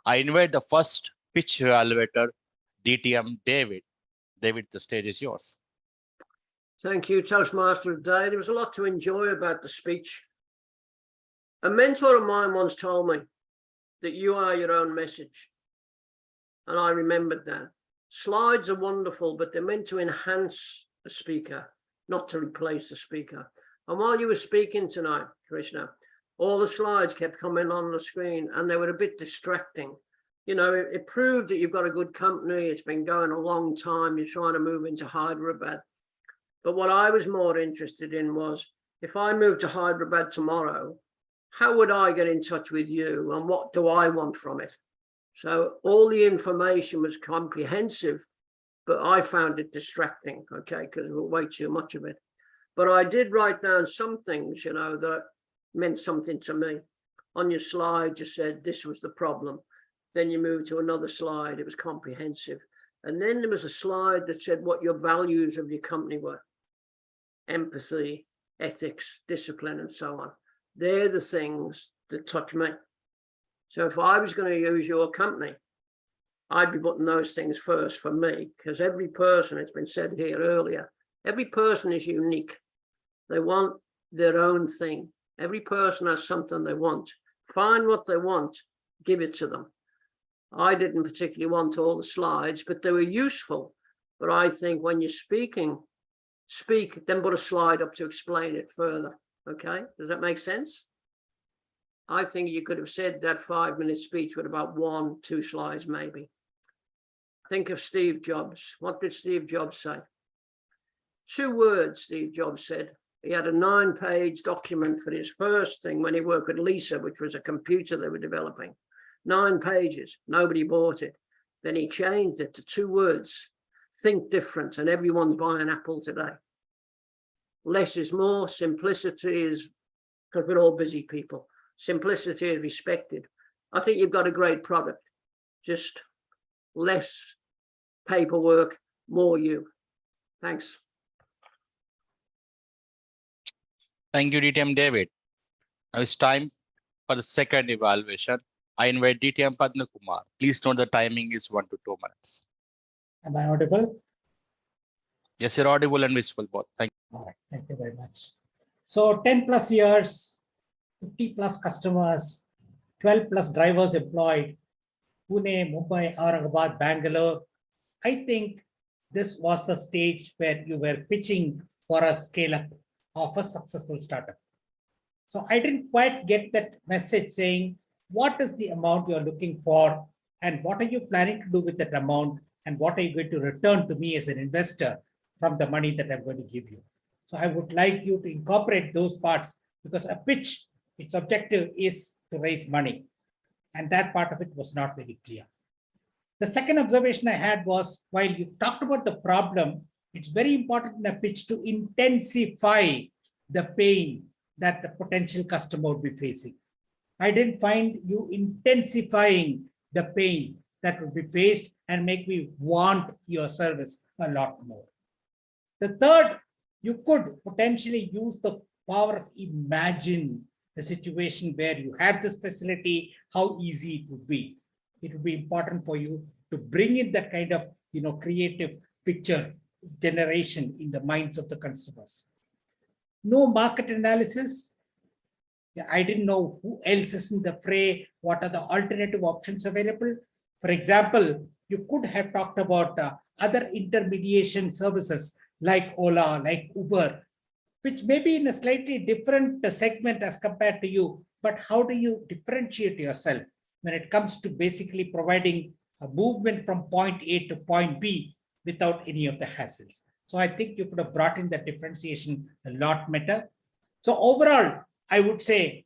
I invite the first pitch evaluator, DTM David. David, the stage is yours. Thank you, Toastmaster Day. There was a lot to enjoy about the speech. A mentor of mine once told me that you are your own message. And I remembered that. Slides are wonderful, but they're meant to enhance the speaker, not to replace the speaker. And while you were speaking tonight, Krishna, all the slides kept coming on the screen and they were a bit distracting. You know, it proved that you've got a good company. It's been going a long time. You're trying to move into Hyderabad. But what I was more interested in was, if I moved to Hyderabad tomorrow, how would I get in touch with you and what do I want from it? So all the information was comprehensive, but I found it distracting, okay, because there was way too much of it. But I did write down some things, you know, that meant something to me. On your slide, you said this was the problem. Then you moved to another slide, it was comprehensive. And then there was a slide that said what your values of your company were. Empathy, ethics, discipline, and so on. They're the things that touch me. So if I was going to use your company, I'd be putting those things first for me, because every person, it's been said here earlier, every person is unique. They want their own thing. Every person has something they want. Find what they want, give it to them. I didn't particularly want all the slides, but they were useful. But I think when you're speaking, speak, then put a slide up to explain it further. Okay, does that make sense? I think you could have said that 5-minute speech with about 1-2 slides, maybe. Think of Steve Jobs. What did Steve Jobs say? 2 words, Steve Jobs said. He had a 9-page document for his first thing when he worked with Lisa, which was a computer they were developing. 9 pages, nobody bought it. Then he changed it to 2 words. Think different, and everyone's buying Apple today. Less is more, simplicity is, because we're all busy people. Simplicity is respected. I think you've got a great product. Just less paperwork, more you. Thanks. Thank you, DTM David. Now it's time for the second evaluation. I invite DTM Padma Kumar. Please note the timing is 1 to 2 minutes. Am I audible? Yes, you're audible and visible both. Thank you. All right, thank you very much. So 10 plus years, 50 plus customers, 12 plus drivers employed, Pune, Mumbai, Aurangabad, Bangalore. I think this was the stage where you were pitching for a scale up of a successful startup. So I didn't quite get that message saying, what is the amount you're looking for and what are you planning to do with that amount and what are you going to return to me as an investor from the money that I'm going to give you. So I would like you to incorporate those parts because a pitch, its objective is to raise money. And that part of it was not very clear. The second observation I had was, while you talked about the problem, it's very important in a pitch to intensify the pain that the potential customer would be facing. I didn't find you intensifying the pain that would be faced and make me want your service a lot more. The third, you could potentially use the power of imagine the situation where you have this facility, how easy it would be. It would be important for you to bring in that kind of creative picture generation in the minds of the consumers. No market analysis. I didn't know who else is in the fray, what are the alternative options available. For example, you could have talked about other intermediation services like Ola, like Uber, which may be in a slightly different segment as compared to you, but how do you differentiate yourself when it comes to basically providing a movement from point A to point B without any of the hassles? So I think you could have brought in that differentiation a lot better. So overall, I would say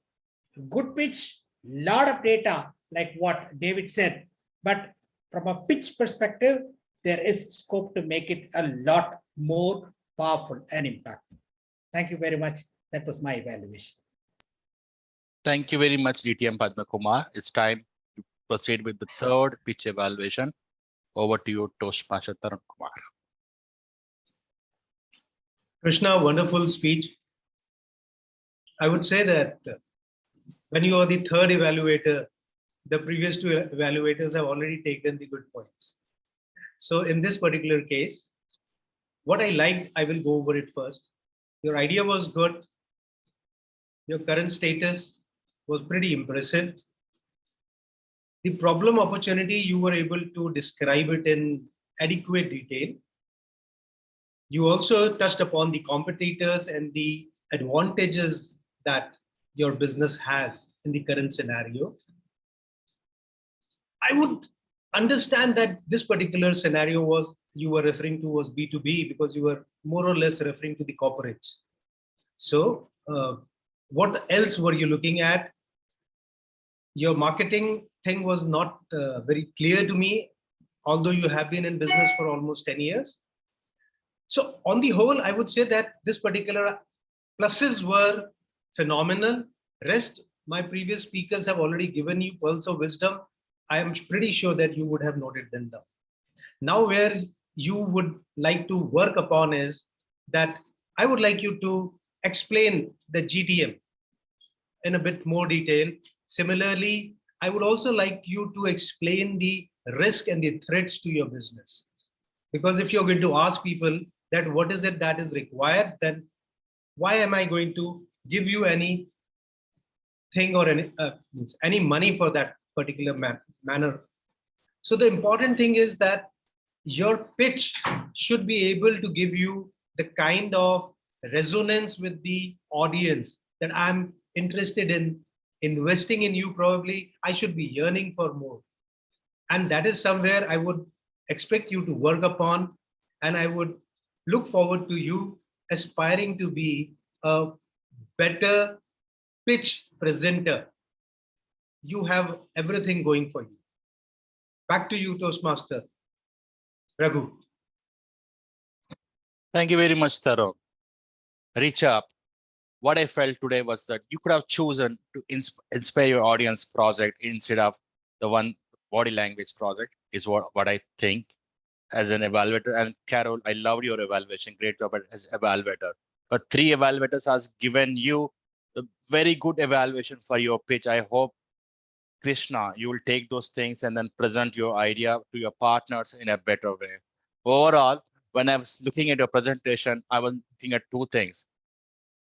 good pitch, lot of data, like what David said, but from a pitch perspective, there is scope to make it a lot more powerful and impactful. Thank you very much. That was my evaluation. Thank you very much, DTM Padma Kumar. It's time to proceed with the third pitch evaluation. Over to you, Toastmaster Tarun Kumar. Krishna, wonderful speech. I would say that when you are the third evaluator, the previous two evaluators have already taken the good points. So in this particular case, what I liked, I will go over it first. Your idea was good. Your current status was pretty impressive. The problem opportunity, you were able to describe it in adequate detail. You also touched upon the competitors and the advantages that your business has in the current scenario. I would understand that this particular scenario was you were referring to was B2B because you were more or less referring to the corporates. So what else were you looking at? Your marketing thing was not very clear to me, although you have been in business for almost 10 years. So on the whole, I would say that this particular pluses were phenomenal. Rest, my previous speakers have already given you pearls of wisdom. I am pretty sure that you would have noted them down. Now where you would like to work upon is that I would like you to explain the GTM in a bit more detail. Similarly, I would also like you to explain the risk and the threats to your business. Because if you're going to ask people that what is it that is required, then why am I going to give you any thing or any money for that particular manner? So the important thing is that your pitch should be able to give you the kind of resonance with the audience that I'm interested in investing in you. Probably I should be yearning for more. And that is somewhere I would expect you to work upon. And I would look forward to you aspiring to be a better pitch presenter. You have everything going for you. Back to you, Toastmaster Raghu. Thank you very much, Tarun. Richa, what I felt today was that you could have chosen to inspire your audience project instead of the one body language project is what I think as an evaluator. And Carol, I loved your evaluation. Great job as evaluator. But 3 evaluators has given you a very good evaluation for your pitch. I hope, Krishna, you will take those things and then present your idea to your partners in a better way. Overall, when I was looking at your presentation, I was looking at 2 things.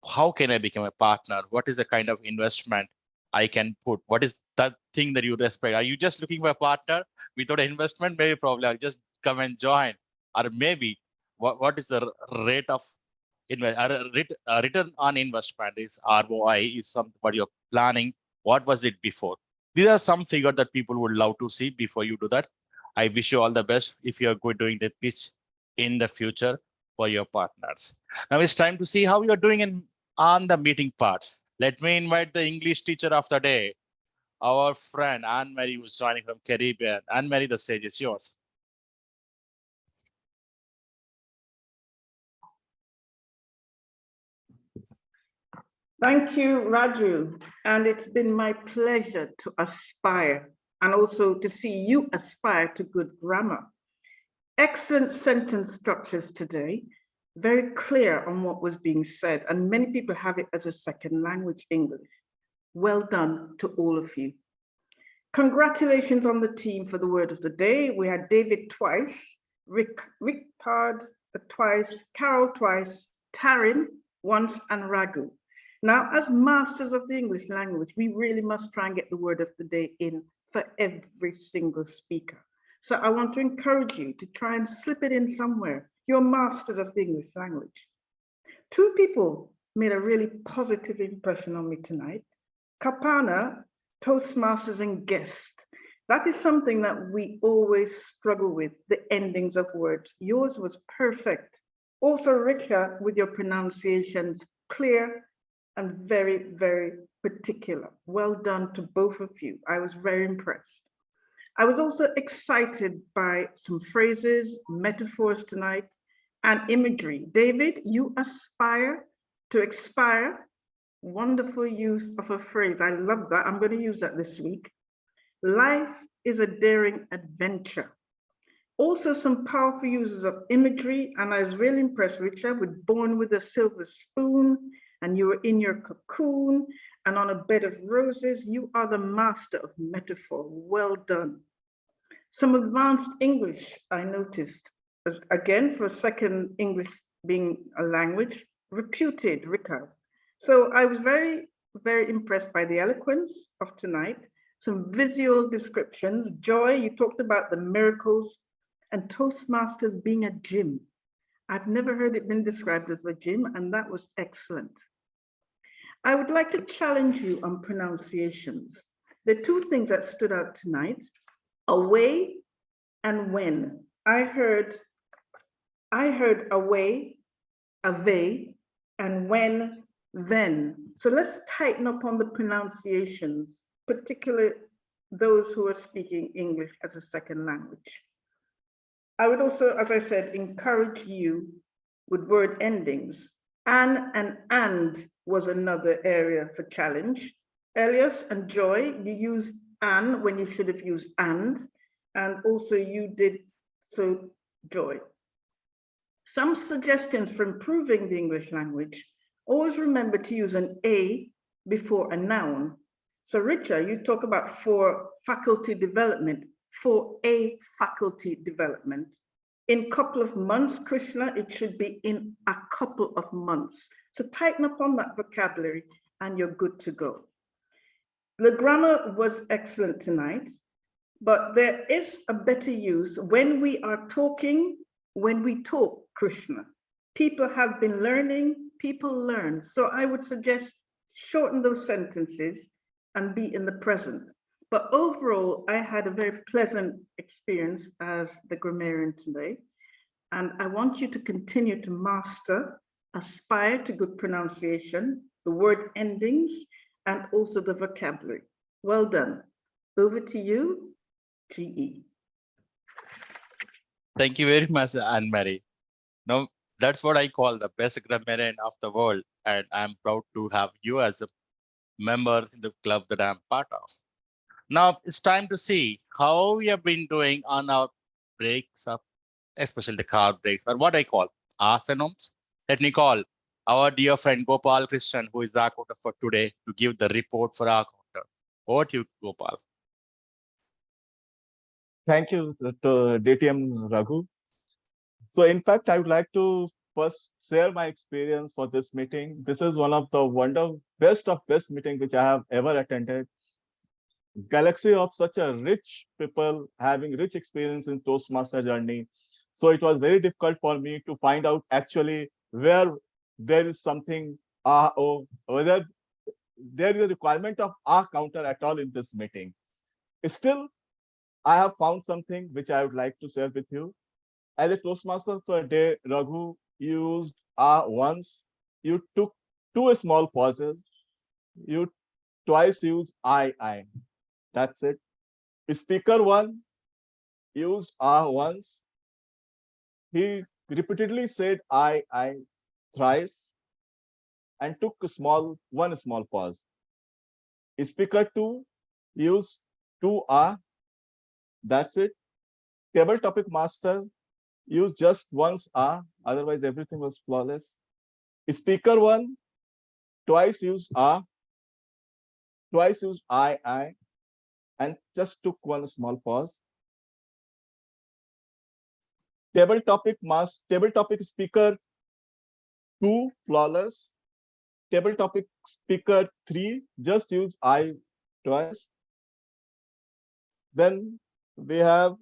How can I become a partner? What is the kind of investment I can put? What is that thing that you respect? Are you just looking for a partner without an investment? Maybe probably I'll just come and join. Or maybe what is the rate of return on investment is ROI is something what you're planning. What was it before? These are some figures that people would love to see before you do that. I wish you all the best if you're going doing the pitch in the future for your partners. Now it's time to see how you're doing on the meeting part. Let me invite the English teacher of the day, our friend Anne-Marie, who's joining from Caribbean. Anne-Marie, the stage is yours. Thank you, Raju. And it's been my pleasure to aspire and also to see you aspire to good grammar. Excellent sentence structures today, very clear on what was being said, and many people have it as a second language, English. Well done to all of you. Congratulations on the team for the word of the day. We had David twice, Richard twice, Carol twice, Tarun once, and Raghu. Now, as masters of the English language, we really must try and get the word of the day in for every single speaker. So I want to encourage you to try and slip it in somewhere. You're masters of the English language. Two people made a really positive impression on me tonight. Kalpana, Toastmasters and guest. That is something that we always struggle with, the endings of words. Yours was perfect. Also, Richa, with your pronunciations, clear and very, very particular. Well done to both of you. I was very impressed. I was also excited by some phrases, metaphors tonight, and imagery. David, you aspire to expire. Wonderful use of a phrase. I love that. I'm going to use that this week. Life is a daring adventure. Also some powerful uses of imagery. And I was really impressed, Richard, with Born with a Silver Spoon, and you were in your cocoon and on a bed of roses. You are the master of metaphor. Well done. Some advanced English I noticed, again, for second English being a language, reputed, Ricardo. So I was very, very impressed by the eloquence of tonight. Some visual descriptions. Joy, you talked about the miracles, and Toastmasters being a gym. I've never heard it been described as a gym, and that was excellent. I would like to challenge you on pronunciations. The two things that stood out tonight, away and when. I heard away, away, and when, then. So let's tighten up on the pronunciations, particularly those who are speaking English as a second language. I would also, as I said, encourage you with word endings. An and was another area for challenge. Elias and Joy, you used an when you should have used and also you did so, Joy. Some suggestions for improving the English language. Always remember to use an A before a noun. So Richa, you talk about for faculty development, for a faculty development. In couple of months, Krishna, it should be in a couple of months. So tighten up on that vocabulary and you're good to go. The grammar was excellent tonight, but there is a better use when we are talking, when we talk, Krishna. People have been learning, people learn. So I would suggest shorten those sentences and be in the present. But overall, I had a very pleasant experience as the grammarian today. And I want you to continue to master, aspire to good pronunciation, the word endings, and also the vocabulary. Well done. Over to you, GE. Thank you very much, Anne-Marie. Now, that's what I call the best grammarian of the world. And I'm proud to have you as a member in the club that I'm part of. Now it's time to see how we have been doing on our breaks up, especially the car breaks, or what I call synonyms. Let me call our dear friend Gopal Krishna, who is the accountant for today, to give the report for our accountant. Over to you, Gopal. Thank you to DTM Raghu. So in fact, I would like to first share my experience for this meeting. This is one of the best of best meetings which I have ever attended. Galaxy of such a rich people having rich experience in Toastmaster journey. So it was very difficult for me to find out actually where there is something or whether there is a requirement of counter at all in this meeting. Still, I have found something which I would like to share with you. As a Toastmaster today, Raghu used once. You took 2 small pauses. You twice used I. That's it. Speaker 1 used once. He repeatedly said I thrice and took one small pause. Speaker 2 used 2 That's it. Table Topic Master used just once otherwise everything was flawless. Speaker 1 twice used twice used I, and just took one small pause. Table Topic Speaker 2 flawless. Table Topic Speaker 3 just used I twice. Then we have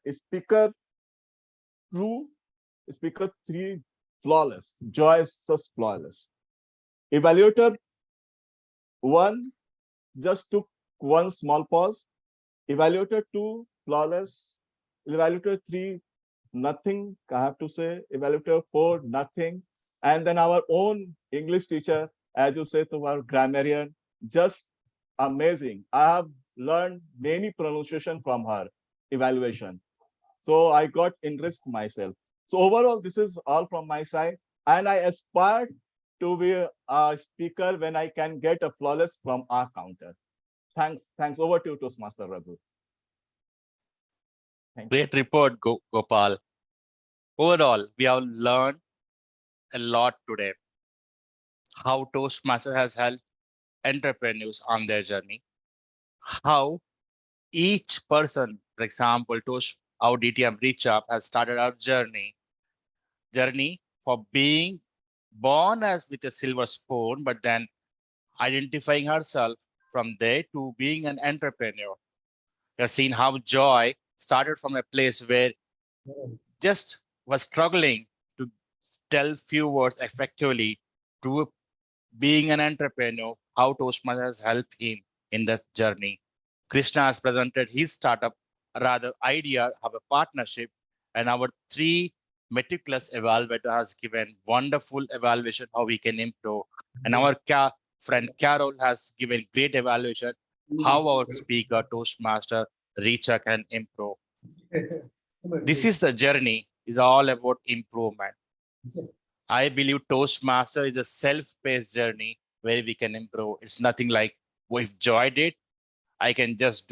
Speaker 3 flawless. Joy is just flawless. Evaluator 1 just took one small pause. Evaluator 2 flawless. Evaluator 3 nothing, I have to say. Evaluator 4 nothing. And then our own English teacher, as you say, to our grammarian, just amazing. I have learned many pronunciation from her evaluation. So I got enriched myself. So overall, this is all from my side. And I aspire to be a speaker when I can get a flawless from our counter. Thanks. Over to you, Toastmaster Raghu. Great report, Gopal. Overall, we have learned a lot today. How Toastmaster has helped entrepreneurs on their journey. How each person, for example, our DTM Richa has started our journey for being born as with a silver spoon, but then identifying herself from there to being an entrepreneur. You have seen how Joy started from a place where just was struggling to tell few words effectively to being an entrepreneur, how Toastmasters has helped him in that journey. Krishna has presented his startup, idea of a partnership, and our 3 meticulous evaluator has given wonderful evaluation how we can improve. And our friend Carol has given great evaluation how our speaker Toastmaster Richa can improve. This is the journey, is all about improvement. I believe Toastmaster is a self-paced journey where we can improve. It's nothing like, well, if Joy did, I can just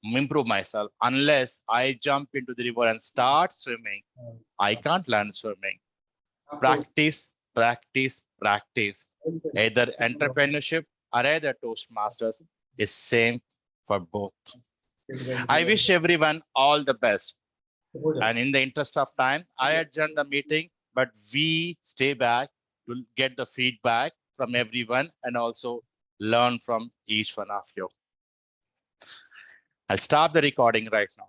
improve myself. Unless I jump into the river and start swimming, I can't learn swimming. Practice. Either entrepreneurship or either Toastmasters is same for both. I wish everyone all the best. And in the interest of time, I adjourn the meeting, but we stay back to get the feedback from everyone and also learn from each one of you. I'll stop the recording right now.